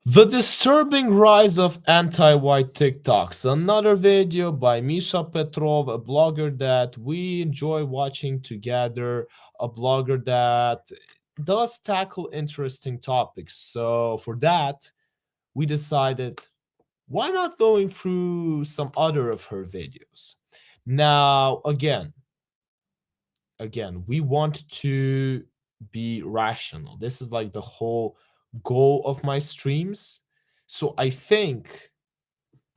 The disturbing rise of anti-white TikToks. Another video by Misha Petrov, a blogger that we enjoy watching together, a blogger that does tackle interesting topics. So for that, we decided, why not going through some other of her videos? Now, again, we want to be rational. This is like the whole goal of my streams. So I think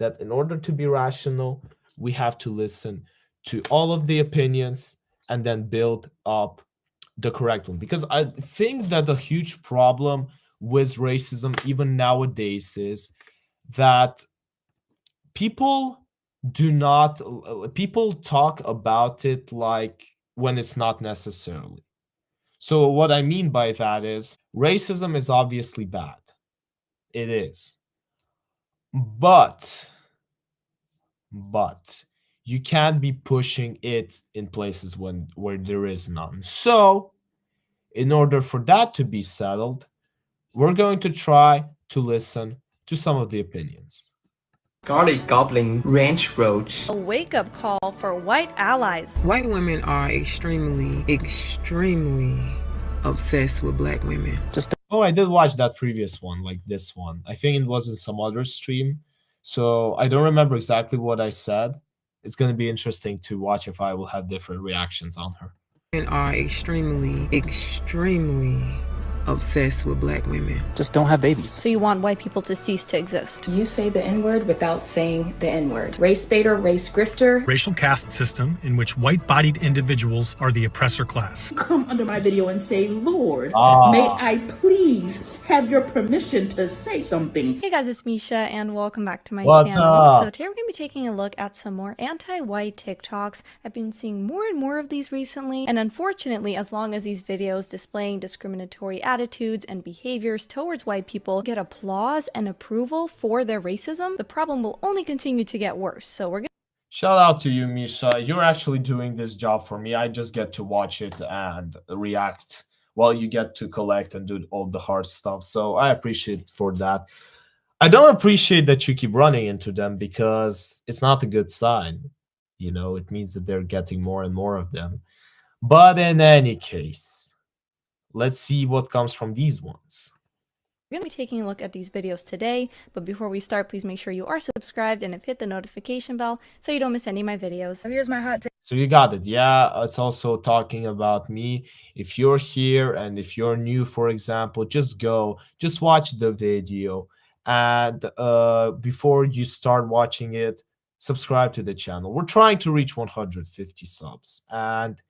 that in order to be rational, we have to listen to all of the opinions and then build up the correct one. Because I think that the huge problem with racism, even nowadays, is that people do not people talk about it like when it's not necessarily. So what I mean by that is racism is obviously bad. It is. But but you can't be pushing it in places when where there is none. So, in order for that to be settled, we're going to try to listen to some of the opinions. Garlic Goblin Ranch Roach. A wake-up call for white allies. White women are extremely obsessed with black women. Oh, I did watch that previous one, like this one. I think it was in some other stream. So I don't remember exactly what I said. It's going to be interesting to watch if I will have different reactions on her. Women are extremely obsessed with black women. Just don't have babies. So you want white people to cease to exist. You say the N-word without saying the N-word. Race baiter, race grifter. Racial caste system in which white-bodied individuals are the oppressor class. Come under my video and say, Lord, may I please have your permission to say something. Hey guys, it's Misha and welcome back to my What's channel. up? So today we're going to be taking a look at some more anti-white TikToks. I've been seeing more and more of these recently, and unfortunately, as long as these videos displaying discriminatory attitudes and behaviors towards white people get applause and approval for their racism, the problem will only continue to get worse. So we're going Shout out to you, Misha. You're actually doing this job for me. I just get to watch it and react while you get to collect and do all the hard stuff. So I appreciate for that. I don't appreciate that you keep running into them because it's not a good sign. You know, it means that they're getting more and more of them. But in any case, let's see what comes from these ones. We're going to be taking a look at these videos today, but before we start, please make sure you are subscribed and have hit the notification bell so you don't miss any of my videos. So here's my hot take. So you got it. Yeah, it's also talking about me. If you're here and if you're new, for example, just watch the video. And before you start watching it, subscribe to the channel. We're trying to reach 150 subs. And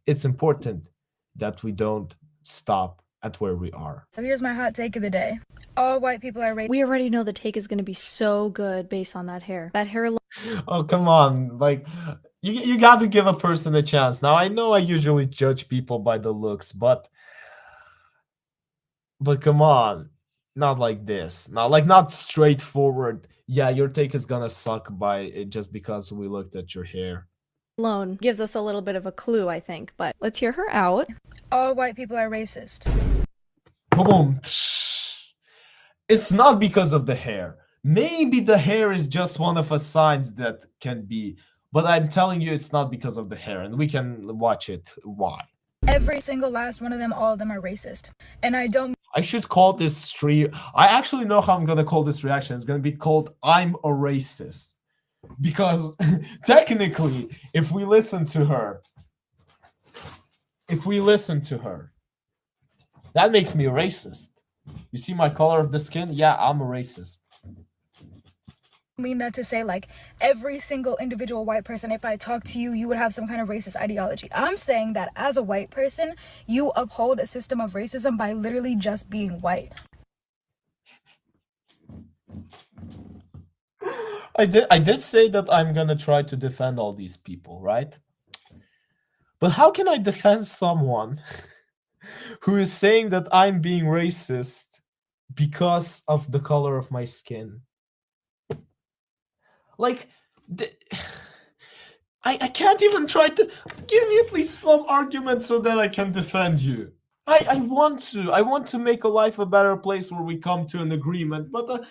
it's important that we don't stop at where we are. So here's my hot take of the day. All white people are racist. We already know the take is going to be so good based on that hair. That hair Oh, come on. Like, you got to give a person a chance. Now, I know I usually judge people by the looks, but come on. Not like this. Not straightforward. Yeah, your take is gonna suck by it just because we looked at your hair. alone gives us a little bit of a clue, I think, but let's hear her out. All white people are racist. Boom. It's not because of the hair. Maybe the hair is just one of the signs that can be, but I'm telling you it's not because of the hair, and we can watch it. Why? Every single last one of them, all of them are racist. And I don't I should call this stream. I actually know how I'm gonna call this reaction. It's gonna be called "I'm a Racist," because technically, if we listen to her, that makes me a racist. You see my color of the skin? Yeah, I'm a racist. mean that to say like every single individual white person, if I talk to you, you would have some kind of racist ideology. I'm saying that as a white person, you uphold a system of racism by literally just being white. I did say that I'm gonna try to defend all these people, right? But how can I defend someone who is saying that I'm being racist because of the color of my skin? Like, I can't even try to give you at least some argument so that I can defend you. I want to make a life a better place where we come to an agreement, but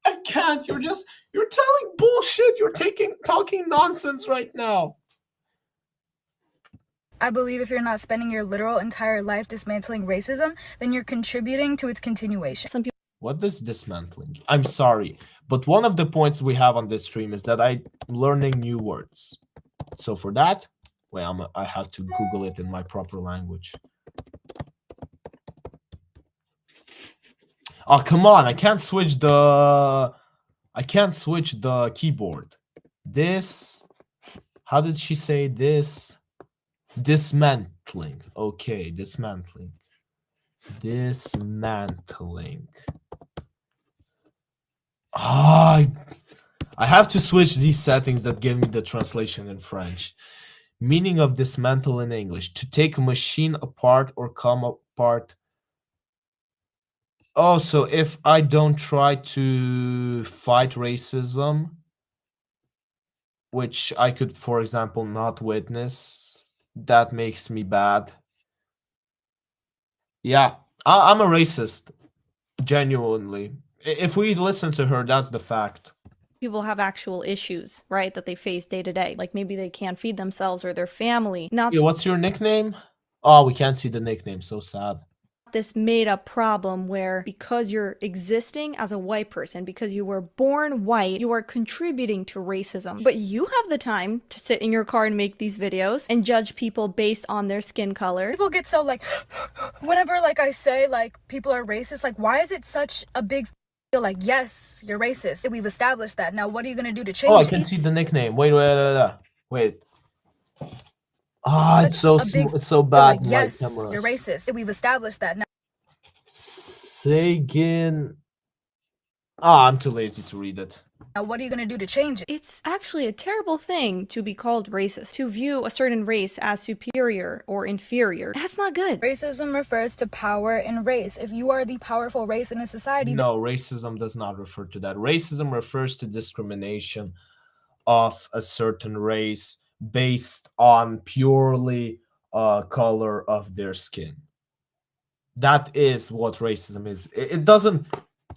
I can't. You're telling bullshit. You're talking nonsense right now. I believe if you're not spending your literal entire life dismantling racism, then you're contributing to its continuation. Some people What is dismantling? I'm sorry, but one of the points we have on this stream is that I'm learning new words. So for that, wait, I have to Google it in my proper language. Oh, come on. I can't switch the keyboard. This, how did she say this? Dismantling. Okay, dismantling. Dismantling. Ah, I have to switch these settings that give me the translation in French. Meaning of dismantle in English: to take a machine apart or come apart. Oh, so if I don't try to fight racism, which I could, for example, not witness, that makes me bad. Yeah, I'm a racist, genuinely. If we listen to her, that's the fact. people have actual issues, right, that they face day to day. Like maybe they can't feed themselves or their family. Not Yeah, what's your nickname? Oh, we can't see the nickname. So sad. this made up problem where because you're existing as a white person, because you were born white, you are contributing to racism. But you have the time to sit in your car and make these videos and judge people based on their skin color. People get so like, whenever like I say like people are racist, like why is it such a big deal? Like, yes, you're racist. We've established that. Now what are you gonna do to change Oh, I it? can see the nickname. Wait. Ah, it's so it's so bad. Like, yes, cameras. you're racist. We've established that. Now Sagan. Ah, I'm too lazy to read it. what are you gonna do to change it? It's actually a terrible thing to be called racist, to view a certain race as superior or inferior. That's not good. Racism refers to power and race. If you are the powerful race in a society, No, racism does not refer to that. Racism refers to discrimination of a certain race based on purely color of their skin. That is what racism is. It doesn't.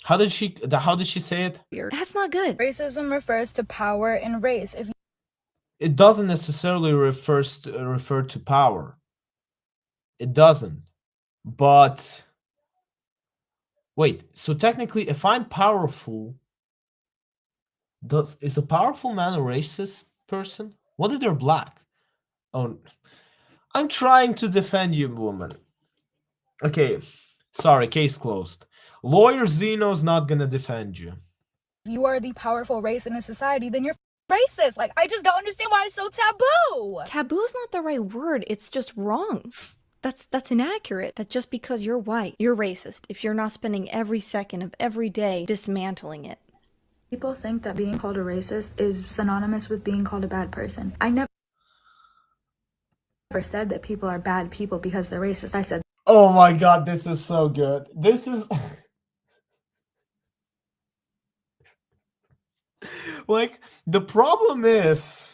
How did she say it? That's not good. racism refers to power and race. If It doesn't necessarily refer to power. It doesn't. But wait, so technically, if I'm powerful, is a powerful man a racist person? What if they're black? Oh, I'm trying to defend you, woman. Okay, sorry, case closed. Lawyer Zeno's not gonna defend you. you are the powerful race in a society, then you're racist. Like, I just don't understand why it's so taboo. Taboo's not the right word. It's just wrong. That's inaccurate. That just because you're white, you're racist if you're not spending every second of every day dismantling it. People think that being called a racist is synonymous with being called a bad person. I never said that people are bad people because they're racist. I said, Oh my god, this is so good. This is like, the problem is,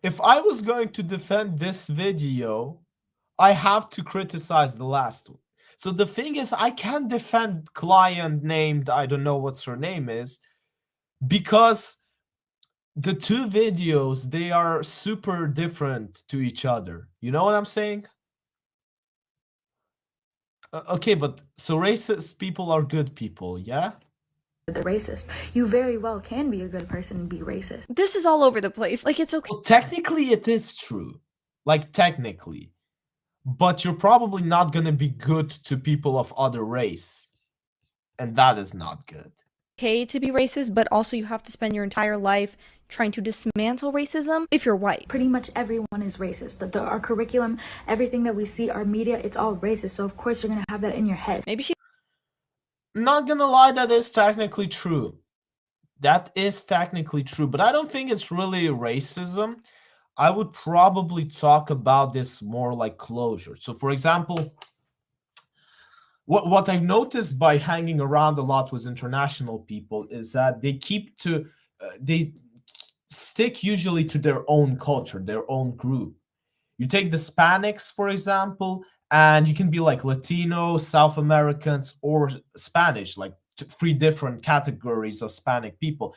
if I was going to defend this video, I have to criticize the last one. So the thing is, I can't defend client named, I don't know what her name is, because the two videos, they are super different to each other. You know what I'm saying? Okay, but so racist people are good people, yeah? they're racist. You very well can be a good person and be racist. This is all over the place. Like, it's okay. Well, technically it is true. Like, technically. But you're probably not gonna be good to people of other race. And that is not good. Okay to be racist, but also you have to spend your entire life trying to dismantle racism if you're white. Pretty much everyone is racist. Our curriculum, everything that we see, our media, it's all racist. So of course you're gonna have that in your head. Maybe she Not gonna lie, that is technically true. That is technically true, but I don't think it's really racism. I would probably talk about this more like closure. So, for example, what I've noticed by hanging around a lot with international people is that they stick usually to their own culture, their own group. You take the Hispanics, for example, And you can be like Latino, South Americans, or Spanish, like three different categories of Hispanic people.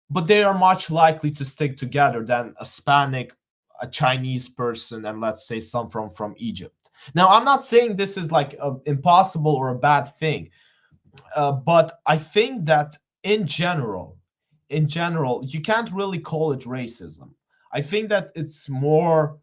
But they are much likely to stick together than a Hispanic, a Chinese person, and let's say some from Egypt. Now, I'm not saying this is like impossible or a bad thing, but I think that in general, you can't really call it racism. I think that it's more.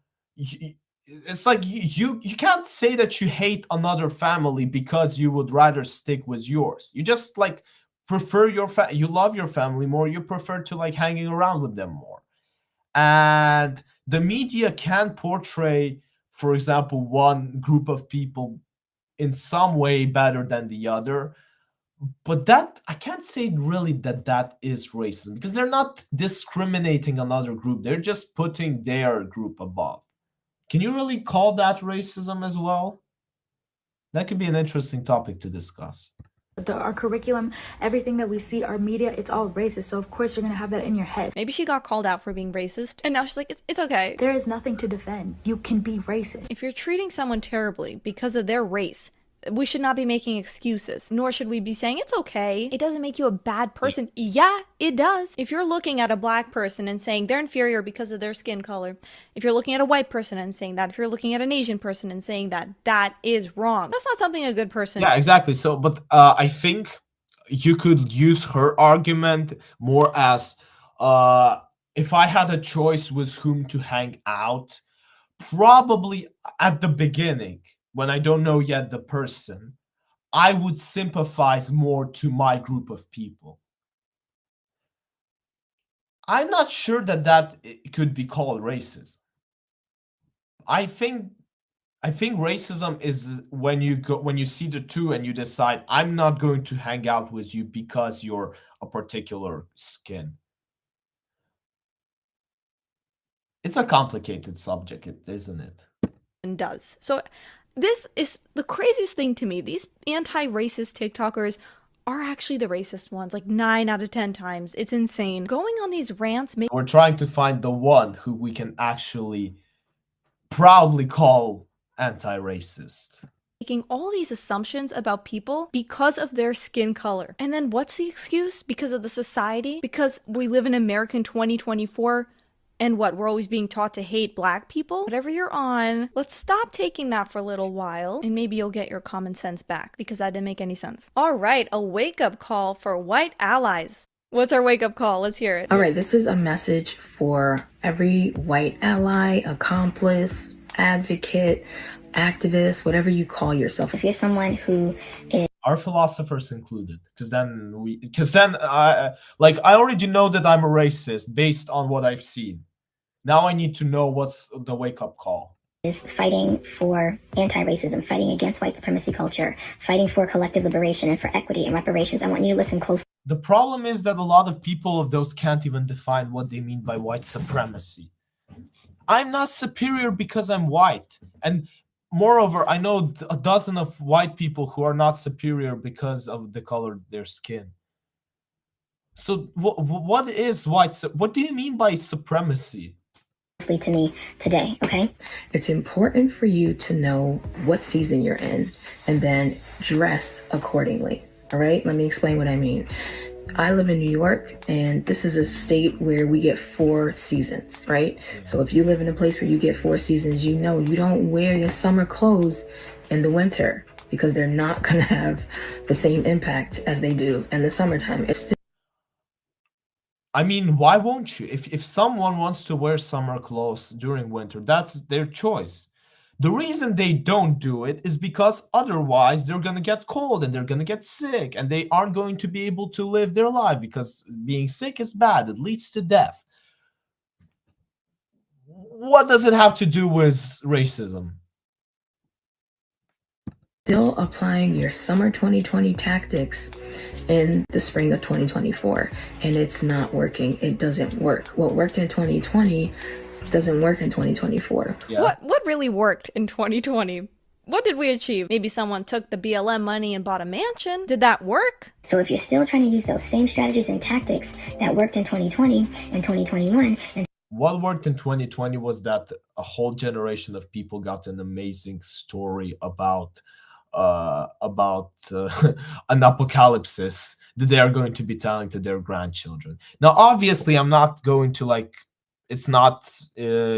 It's like you can't say that you hate another family because you would rather stick with yours. You just like prefer you love your family more. You prefer to like hanging around with them more. And the media can portray, for example, one group of people in some way better than the other, but that I can't say really that is racism, because they're not discriminating another group. They're just putting their group above. Can you really call that racism as well? That could be an interesting topic to discuss. Our curriculum, everything that we see, our media, it's all racist. So of course you're gonna have that in your head. Maybe she got called out for being racist, and now she's like, it's okay. There is nothing to defend. You can be racist. If you're treating someone terribly because of their race, we should not be making excuses, nor should we be saying it's okay. It doesn't make you a bad person. Yeah, it does. If you're looking at a black person and saying they're inferior because of their skin color, if you're looking at a white person and saying that, if you're looking at an Asian person and saying that, that is wrong. That's not something a good person. Yeah, exactly. So, but I think you could use her argument more as if I had a choice with whom to hang out, probably at the beginning, when I don't know yet the person, I would sympathize more to my group of people. I'm not sure that it could be called racism. I think racism is when you see the two and you decide, I'm not going to hang out with you because you're a particular skin. It's a complicated subject, isn't it? And does. So this is the craziest thing to me. These anti-racist TikTokers are actually the racist ones, like 9 out of 10 times. It's insane. Going on these rants. We're trying to find the one who we can actually proudly call anti-racist. Making all these assumptions about people because of their skin color. And then what's the excuse? Because of the society? Because we live in America in 2024? And what, we're always being taught to hate black people? Whatever you're on, let's stop taking that for a little while, and maybe you'll get your common sense back, because that didn't make any sense. All right, a wake-up call for white allies. What's our wake-up call? Let's hear it. All right, this is a message for every white ally, accomplice, advocate, activist, whatever you call yourself. If you're someone who is our philosophers included, because then I already know that I'm a racist based on what I've seen. Now I need to know what's the wake-up call. Is fighting for anti-racism, fighting against white supremacy culture, fighting for collective liberation and for equity and reparations. I want you to listen closely. The problem is that a lot of people of those can't even define what they mean by white supremacy. I'm not superior because I'm white. And moreover, I know a dozen of white people who are not superior because of the color of their skin. So what is what do you mean by supremacy? To me today, okay? It's important for you to know what season you're in and then dress accordingly. All right, let me explain what I mean. I live in New York, and this is a state where we get 4 seasons, right? So if you live in a place where you get 4 seasons, you know you don't wear your summer clothes in the winter because they're not going to have the same impact as they do in the summertime. I mean, why won't you? If someone wants to wear summer clothes during winter, that's their choice. The reason they don't do it is because otherwise they're going to get cold and they're going to get sick and they aren't going to be able to live their life, because being sick is bad. It leads to death. What does it have to do with racism? Still applying your summer 2020 tactics in the spring of 2024, and it's not working. It doesn't work. What worked in 2020 doesn't work in 2024. Yes. What really worked in 2020? What did we achieve? Maybe someone took the BLM money and bought a mansion. Did that work? So if you're still trying to use those same strategies and tactics that worked in 2020 and 2021 and what worked in 2020 was that a whole generation of people got an amazing story about an apocalypse that they are going to be telling to their grandchildren. Now, obviously, I'm not going to like. It's not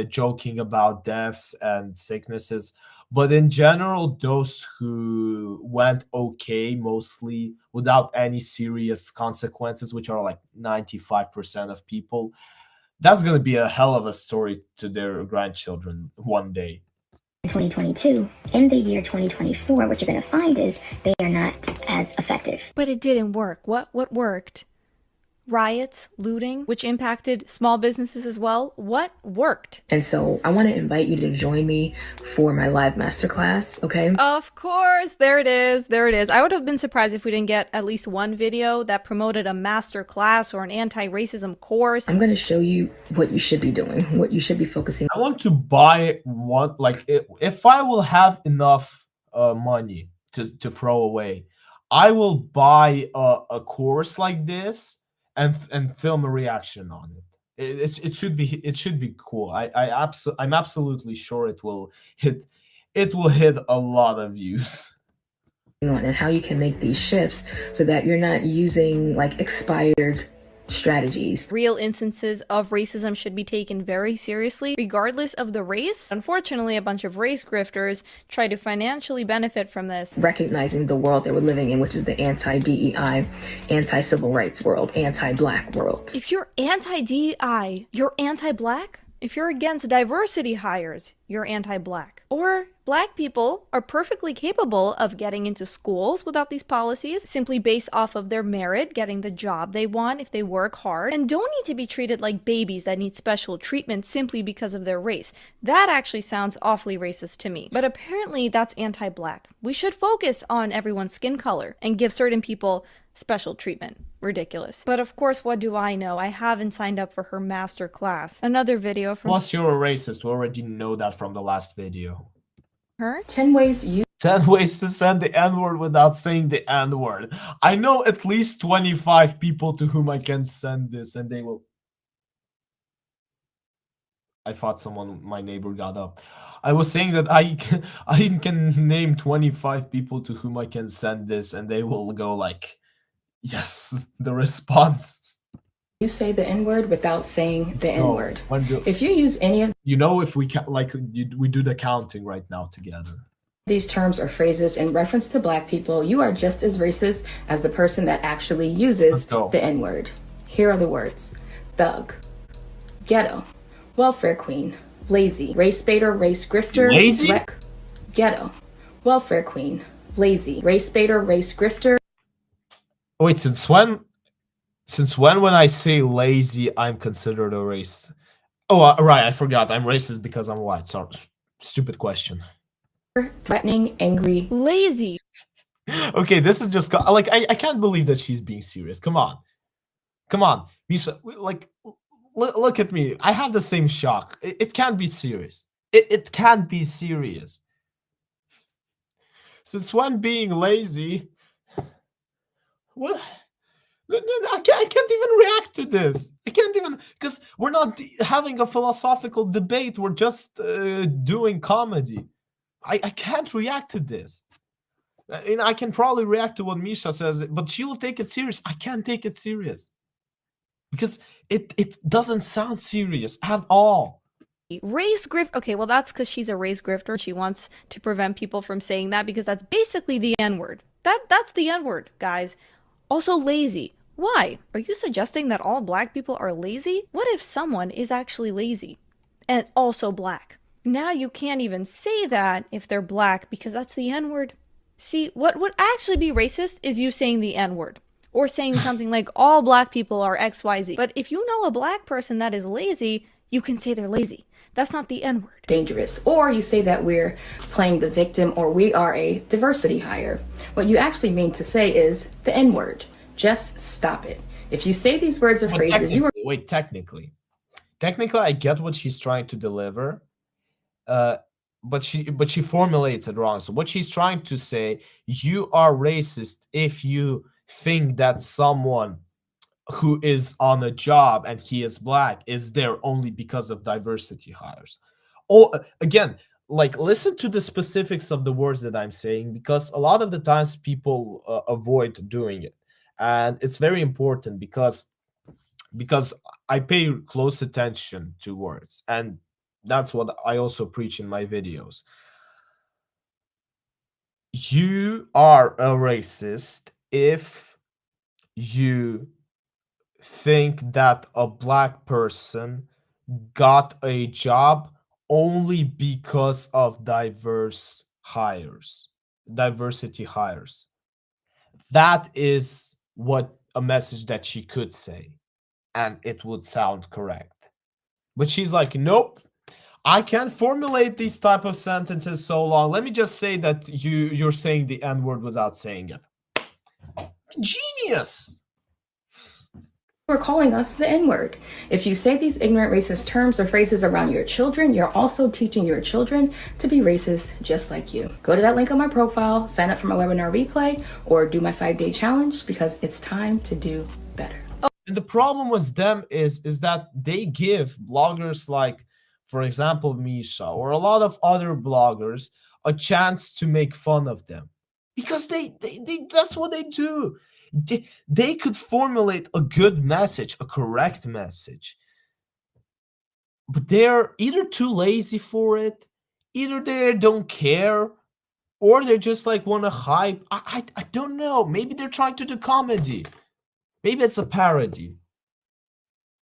joking about deaths and sicknesses, but in general, those who went okay, mostly without any serious consequences, which are like 95% of people, that's going to be a hell of a story to their grandchildren one day. 2022, in the year 2024, what you're going to find is they are not as effective. But it didn't work. What worked? Riots, looting, which impacted small businesses as well. What worked? And so I want to invite you to join me for my live masterclass, okay? Of course, there it is. There it is. I would have been surprised if we didn't get at least one video that promoted a master class or an anti-racism course. I'm going to show you what you should be doing, what you should be focusing on. I want to buy one, like if I will have enough money to throw away, I will buy a course like this and film a reaction on it. It should be cool. I'm absolutely sure it will hit a lot of views. And how you can make these shifts so that you're not using like expired strategies. Real instances of racism should be taken very seriously, regardless of the race. Unfortunately, a bunch of race grifters try to financially benefit from this. Recognizing the world that we're living in, which is the anti-DEI, anti-civil rights world, anti-black world. If you're anti-DEI, you're anti-black? If you're against diversity hires, you're anti-black. Or black people are perfectly capable of getting into schools without these policies, simply based off of their merit, getting the job they want if they work hard, and don't need to be treated like babies that need special treatment simply because of their race. That actually sounds awfully racist to me. But apparently that's anti-black. We should focus on everyone's skin color and give certain people special treatment. Ridiculous. But of course, what do I know? I haven't signed up for her master class. Another video from Plus, you're a racist. We already know that from the last video. her. 10 ways you 10 ways to send the N-word without saying the N-word. I know at least 25 people to whom I can send this, and they will... I thought my neighbor got up. I was saying that I can name 25 people to whom I can send this, and they will go like, yes, the response. You say the N-word without saying the N-word. If you use any of You know, if we can, like, we do the counting right now together. these terms or phrases in reference to black people, you are just as racist as the person that actually uses the N-word. Here are the words: thug, ghetto, welfare queen, lazy, race baiter, race grifter, Lazy? wreck, ghetto, welfare queen, lazy, race baiter, race grifter. Wait, since when when I say lazy, I'm considered a race? Oh, right, I forgot. I'm racist because I'm white. Sorry, stupid question. Threatening, angry, Lazy. Okay, this is just like I can't believe that she's being serious. Come on, Misha. Like, look at me. I have the same shock. It can't be serious. It can't be serious. Since when being lazy? What? No, I can't even react to this. I can't even, because we're not having a philosophical debate. We're just doing comedy. I can't react to this. And I can probably react to what Misha says, but she will take it serious. I can't take it serious because it doesn't sound serious at all. Race grift. Okay, well, that's because she's a race grifter. She wants to prevent people from saying that because that's basically the N-word. That's the N-word, guys. Also, lazy. Why? Are you suggesting that all black people are lazy? What if someone is actually lazy and also black? Now you can't even say that if they're black because that's the N-word. See, what would actually be racist is you saying the N-word or saying something like all black people are XYZ. But if you know a black person that is lazy, you can say they're lazy. That's not the N-word. Dangerous. Or you say that we're playing the victim or we are a diversity hire. What you actually mean to say is the N-word. Just stop it. If you say these words or phrases, you are... Wait, technically, I get what she's trying to deliver, but she formulates it wrong. So what she's trying to say, you are racist if you think that someone who is on a job and he is black is there only because of diversity hires. Or again, like listen to the specifics of the words that I'm saying, because a lot of the times people avoid doing it, and it's very important because I pay close attention to words, and that's what I also preach in my videos. You are a racist if you think that a black person got a job only because of diversity hires. That is what a message that she could say, and it would sound correct. But she's like, nope, I can't formulate these type of sentences so long. Let me just say that you're saying the N word without saying it. Genius. Are calling us the N-word. If you say these ignorant racist terms or phrases around your children, you're also teaching your children to be racist just like you. Go to that link on my profile, sign up for my webinar replay, or do my 5-day challenge, because it's time to do better. And the problem with them is that they give bloggers like, for example, Misha or a lot of other bloggers a chance to make fun of them, because they that's what they do. They could formulate a good message, a correct message, but they're either too lazy for it, either they don't care, or they just like want to hype. I don't know. Maybe they're trying to do comedy. Maybe it's a parody.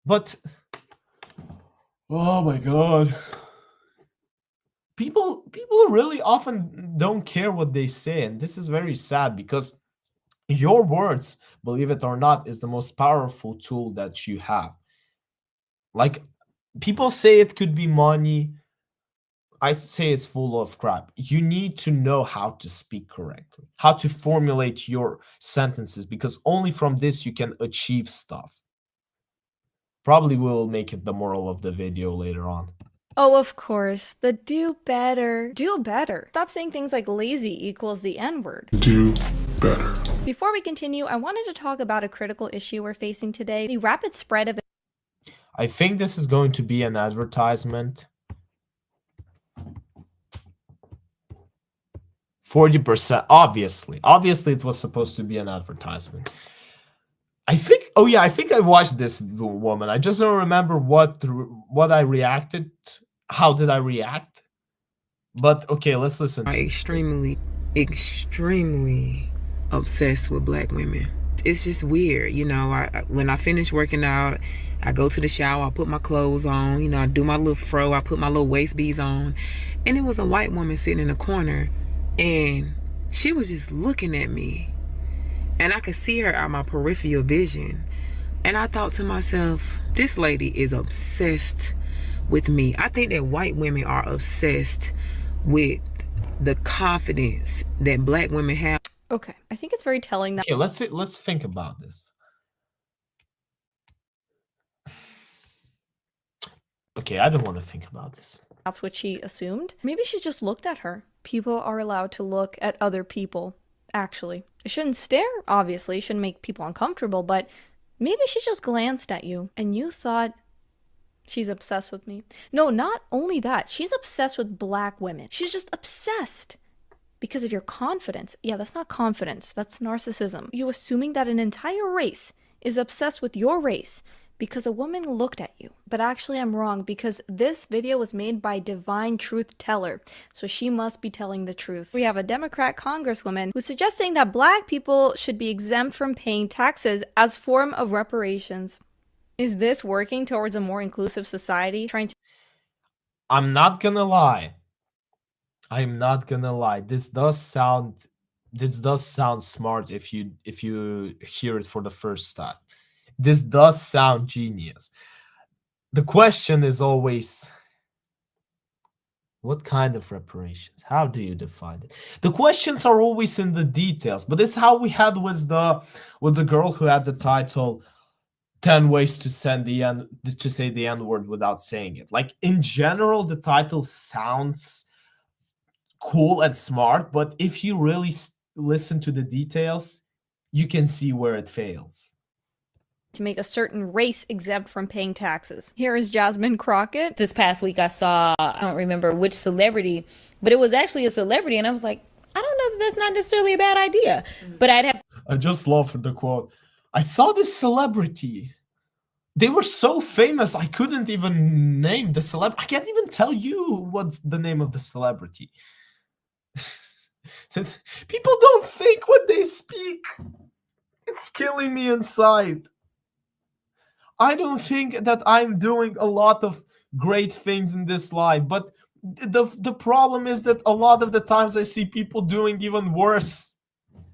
But oh my god. People really often don't care what they say, and this is very sad, because your words, believe it or not, is the most powerful tool that you have. Like, people say it could be money. I say it's full of crap. You need to know how to speak correctly, how to formulate your sentences, because only from this you can achieve stuff. Probably will make it the moral of the video later on. Oh, of course, the do better. Do better. Stop saying things like lazy equals the N-word. Do better. Before we continue, I wanted to talk about a critical issue we're facing today, the rapid spread of... I think this is going to be an advertisement. 40%, obviously it was supposed to be an advertisement. I think I watched this woman. I just don't remember what I reacted. How did I react? But okay, let's listen to extremely obsessed with black women. It's just weird, you know. When I finish working out, I go to the shower, I put my clothes on, you know, I do my little fro, I put my little waist beads on, and it was a white woman sitting in the corner, and she was just looking at me, and I could see her out my peripheral vision, and I thought to myself, this lady is obsessed with me. I think that white women are obsessed with the confidence that black women have. Okay, I think it's very telling that... Okay, let's think about this. Okay, I don't want to think about this. That's what she assumed. Maybe she just looked at her. People are allowed to look at other people, actually. It shouldn't stare, obviously. It shouldn't make people uncomfortable, but maybe she just glanced at you and you thought, she's obsessed with me. No, not only that. She's obsessed with black women. She's just obsessed because of your confidence. Yeah, that's not confidence. That's narcissism. You assuming that an entire race is obsessed with your race because a woman looked at you. But actually I'm wrong, because this video was made by Divine Truth Teller, so she must be telling the truth. We have a Democrat congresswoman who's suggesting that black people should be exempt from paying taxes as form of reparations. Is this working towards a more inclusive society? I'm not gonna lie. This does sound smart if you hear it for the first time. This does sound genius. The question is always, what kind of reparations? How do you define it? The questions are always in the details, but it's how we had with the girl who had the title 10 ways to say the N-word without saying it. Like, in general, the title sounds cool and smart, but if you really listen to the details, you can see where it fails. to make a certain race exempt from paying taxes. Here is Jasmine Crockett. This past week I saw, I don't remember which celebrity, but it was actually a celebrity, and I was like, I don't know that that's not necessarily a bad idea, but I'd have. I just love the quote. I saw this celebrity. They were so famous, I couldn't even name the celebrity. I can't even tell you what's the name of the celebrity. People don't think when they speak. It's killing me inside. I don't think that I'm doing a lot of great things in this life, but the problem is that a lot of the times I see people doing even worse,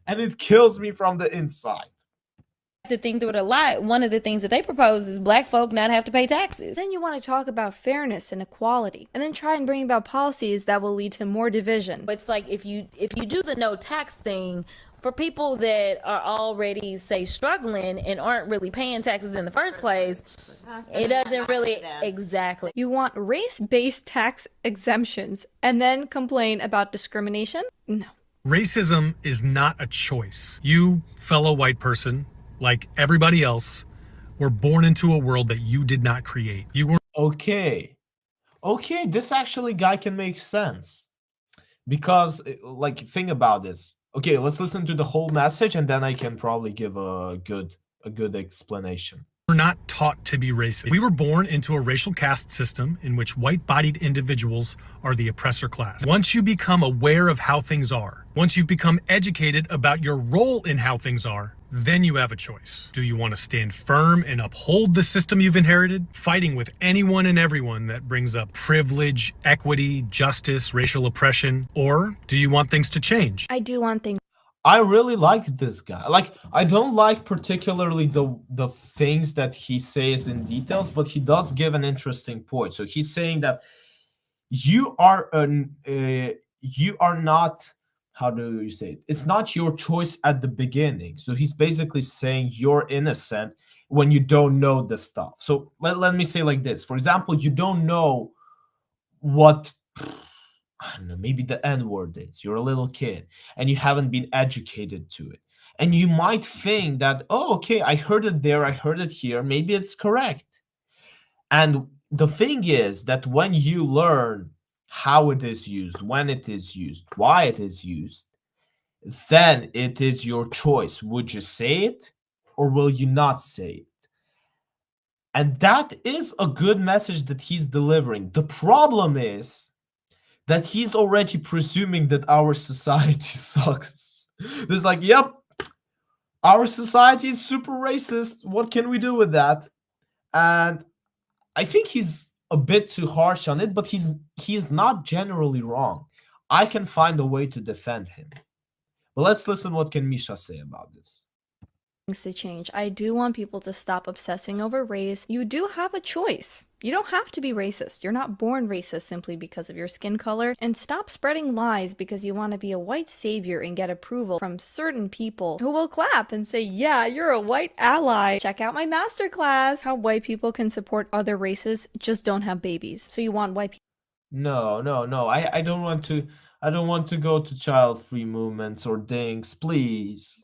and it kills me from the inside. To think through it a lot. One of the things that they propose is black folk not have to pay taxes. Then you want to talk about fairness and equality, and then try and bring about policies that will lead to more division. It's like if you do the no tax thing, for people that are already, say, struggling and aren't really paying taxes in the first place, it doesn't really exactly. You want race-based tax exemptions and then complain about discrimination? No. Racism is not a choice. You, fellow white person, like everybody else, were born into a world that you did not create. You were Okay, this actually guy can make sense. Because, like, think about this. Okay, let's listen to the whole message, and then I can probably give a good explanation. We're not taught to be racist. We were born into a racial caste system in which white-bodied individuals are the oppressor class. Once you become aware of how things are, once you've become educated about your role in how things are, then you have a choice. Do you want to stand firm and uphold the system you've inherited, fighting with anyone and everyone that brings up privilege, equity, justice, racial oppression? Or do you want things to change? I do want things. I really like this guy. Like, I don't like particularly the things that he says in details, but he does give an interesting point. So he's saying that you are not, how do you say it? It's not your choice at the beginning. So he's basically saying you're innocent when you don't know the stuff. So let me say like this. For example, you don't know what, I don't know, maybe the N-word is. You're a little kid and you haven't been educated to it. And you might think that, oh, okay, I heard it there, I heard it here, maybe it's correct. And the thing is that when you learn how it is used, when it is used, why it is used, then it is your choice. Would you say it or will you not say it? And that is a good message that he's delivering. The problem is that he's already presuming that our society sucks. There's like, yep, our society is super racist. What can we do with that? And I think he's a bit too harsh on it, but he is not generally wrong. I can find a way to defend him. But let's listen what can Misha say about this. To change. I do want people to stop obsessing over race. You do have a choice. You don't have to be racist. You're not born racist simply because of your skin color. And stop spreading lies because you want to be a white savior and get approval from certain people who will clap and say, yeah, you're a white ally. Check out my masterclass. How white people can support other races, just don't have babies. So you want white people. No. I don't want to go to child-free movements or things, please.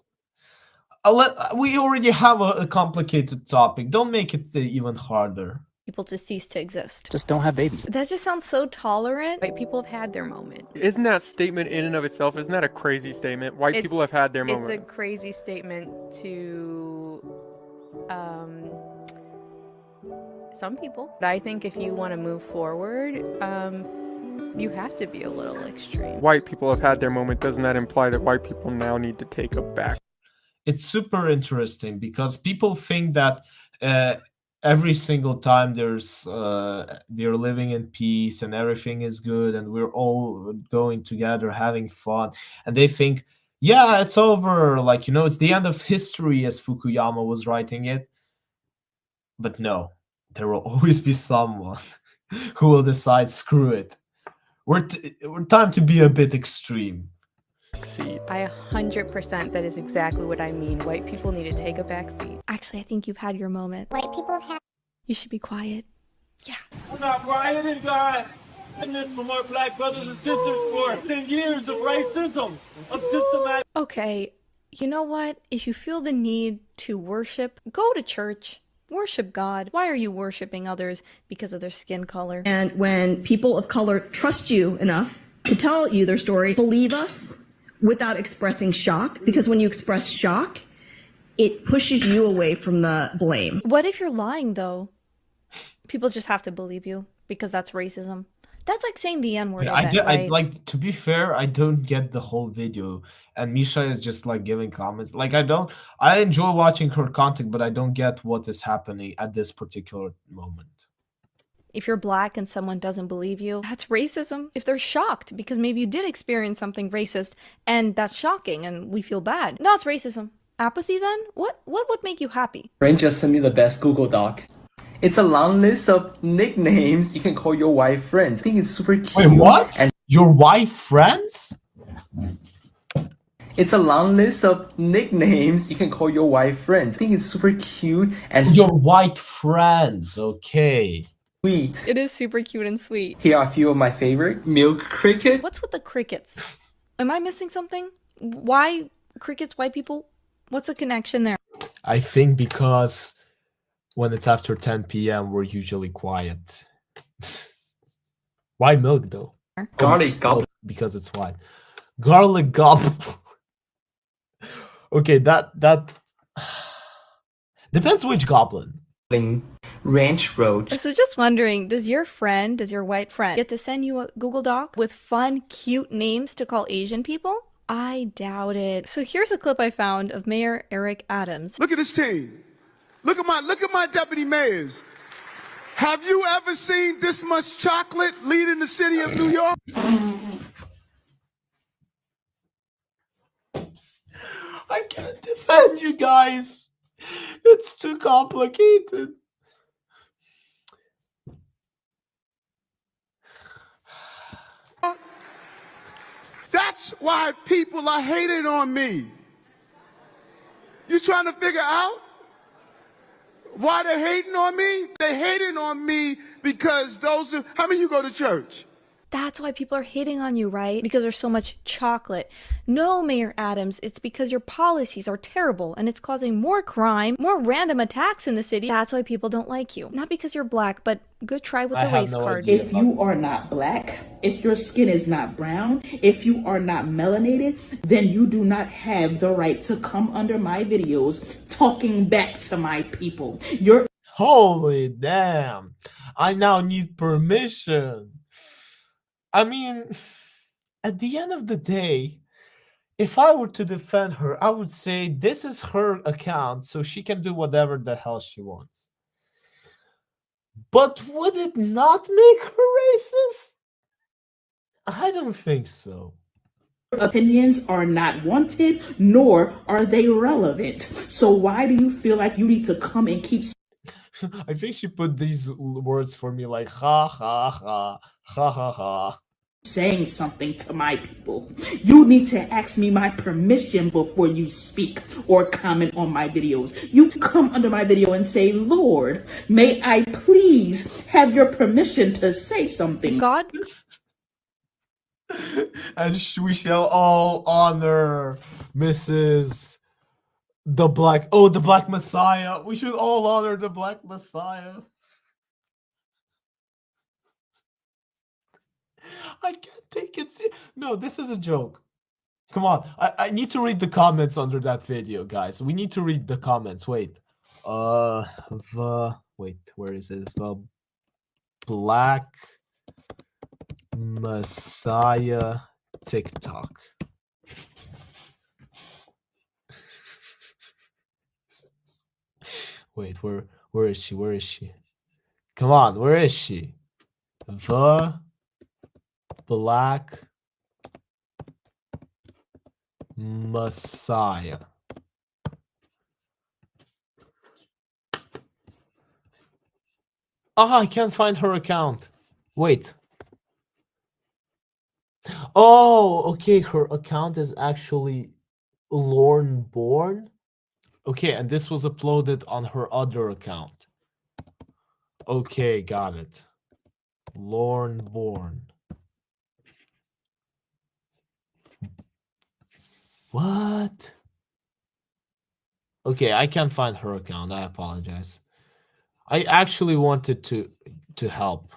We already have a complicated topic. Don't make it even harder. People to cease to exist. Just don't have babies. That just sounds so tolerant. White people have had their moment. Isn't that statement in and of itself, isn't that a crazy statement? White people have had their moment. It's a crazy statement to some people. But I think if you want to move forward, you have to be a little extreme. White people have had their moment. Doesn't that imply that white people now need to take a back? It's super interesting because people think that every single time they're living in peace and everything is good and we're all going together having fun, and they think, yeah, it's over, like, you know, it's the end of history, as Fukuyama was writing it. But no, there will always be someone who will decide, screw it, we're time to be a bit extreme. I 100% that is exactly what I mean. White people need to take a back seat. Actually, I think you've had your moment. White people have had. You should be quiet. Yeah. I'm not rioting, God. And then from our black brothers and sisters for 10 years of racism, of systematic. Okay, You know what? If you feel the need to worship, go to church. Worship God. Why are you worshiping others because of their skin color? And when people of color trust you enough to tell you their story, believe us without expressing shock, because when you express shock, it pushes you away from the blame. What if you're lying, though? People just have to believe you because that's racism. That's like saying the N-word, Yeah, I bet, right? like, to be fair, I don't get the whole video, and Misha is just like giving comments. Like, I enjoy watching her content, but I don't get what is happening at this particular moment. If you're black and someone doesn't believe you, that's racism. If they're shocked because maybe you did experience something racist and that's shocking and we feel bad, that's racism. Apathy then? What would make you happy? Brain just sent me the best Google Doc. It's a long list of nicknames you can call your white friends. I think it's super cute. Wait, what? And your white friends? It's a long list of nicknames you can call your white friends. I think it's super cute and your white friends, okay. Sweet. It is super cute and sweet. Here are a few of my favorite. Milk cricket. What's with the crickets? Am I missing something? Why crickets, white people? What's the connection there? I think because when it's after 10 p.m., we're usually quiet. Why milk, though? Garlic goblin. Because it's white. Garlic goblin. Okay, that depends which goblin. Ranch roach. So just wondering, does your white friend, get to send you a Google Doc with fun, cute names to call Asian people? I doubt it. So here's a clip I found of Mayor Eric Adams. Look at this team. Look at my deputy mayors. Have you ever seen this much chocolate leading the city of New York? I can't defend you guys. It's too complicated. That's why people are hating on me. You trying to figure out why they're hating on me? They're hating on me because how many of you go to church? That's why people are hating on you, right? Because there's so much chocolate. No, Mayor Adams, it's because your policies are terrible and it's causing more crime, more random attacks in the city. That's why people don't like you. Not because you're black, but good try with the race card. If you are not black, if your skin is not brown, if you are not melanated, then you do not have the right to come under my videos talking back to my people. Holy damn. I now need permission. I mean, at the end of the day, if I were to defend her, I would say this is her account, so she can do whatever the hell she wants. But would it not make her racist? I don't think so. Opinions are not wanted, nor are they relevant. So why do you feel like you need to come and keep... I think she put these words for me like ha ha ha ha ha ha. Saying something to my people. You need to ask me my permission before you speak or comment on my videos. You come under my video and say, Lord, may I please have your permission to say something. God. And we shall all honor Mrs. the Black Messiah. We should all honor the Black Messiah. I can't take it seriously. No, this is a joke. Come on. I need to read the comments under that video, guys. We need to read the comments. Wait. Wait, where is it? The Black Messiah TikTok. Wait, where is she? Where is she? Come on, where is she? The Black Messiah. I can't find her account. Wait. Oh, okay. Her account is actually Lorne Born. Okay, and this was uploaded on her other account. Okay, got it. Lorne Born. What? Okay, I can't find her account. I apologize. I actually wanted to help.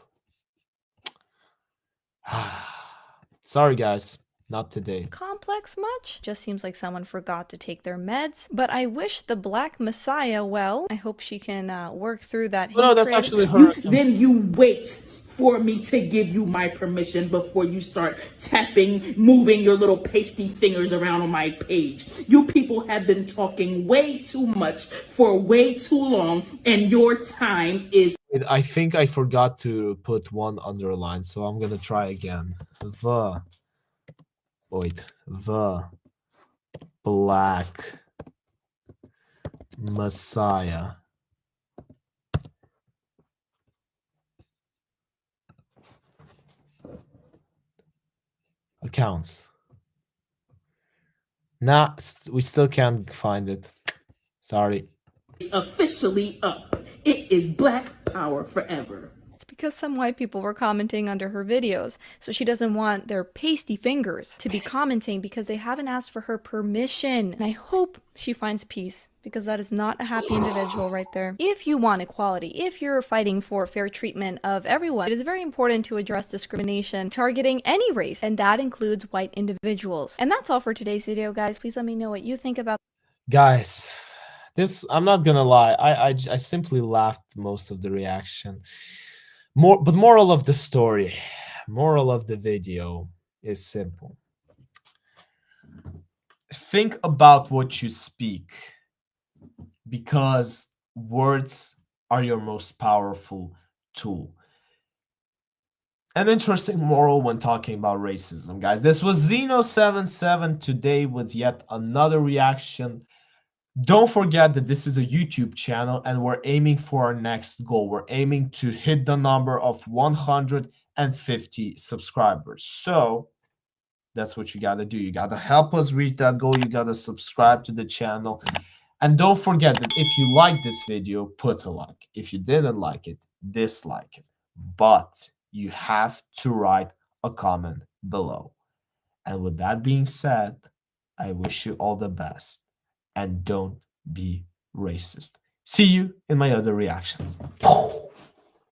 Sorry, guys. Not today. Complex much? Just seems like someone forgot to take their meds. But I wish the Black Messiah well. I hope she can work through that hatred. No, that's actually her. Then you wait for me to give you my permission before you start tapping, moving your little pasty fingers around on my page. You people have been talking way too much for way too long, and your time is... I think I forgot to put one underline, so I'm gonna try again. The Black Messiah accounts. Nah, we still can't find it. Sorry. It's officially up. It is Black Power forever. It's because some white people were commenting under her videos, so she doesn't want their pasty fingers to be commenting because they haven't asked for her permission. And I hope she finds peace, because that is not a happy individual right there. If you want equality, if you're fighting for fair treatment of everyone, it is very important to address discrimination targeting any race, and that includes white individuals. And that's all for today's video, guys. Please let me know what you think about. Guys, this, I'm not gonna lie, I simply laughed most of the reaction. But moral of the story, moral of the video is simple. Think about what you speak, because words are your most powerful tool. An interesting moral when talking about racism, guys. This was zynovii7 today with yet another reaction. Don't forget that this is a YouTube channel and we're aiming for our next goal. We're aiming to hit the number of 150 subscribers. So that's what you got to do. You got to help us reach that goal. You got to subscribe to the channel. And don't forget that if you like this video, put a like. If you didn't like it, dislike it. But you have to write a comment below. And with that being said, I wish you all the best. And don't be racist. See you in my other reactions.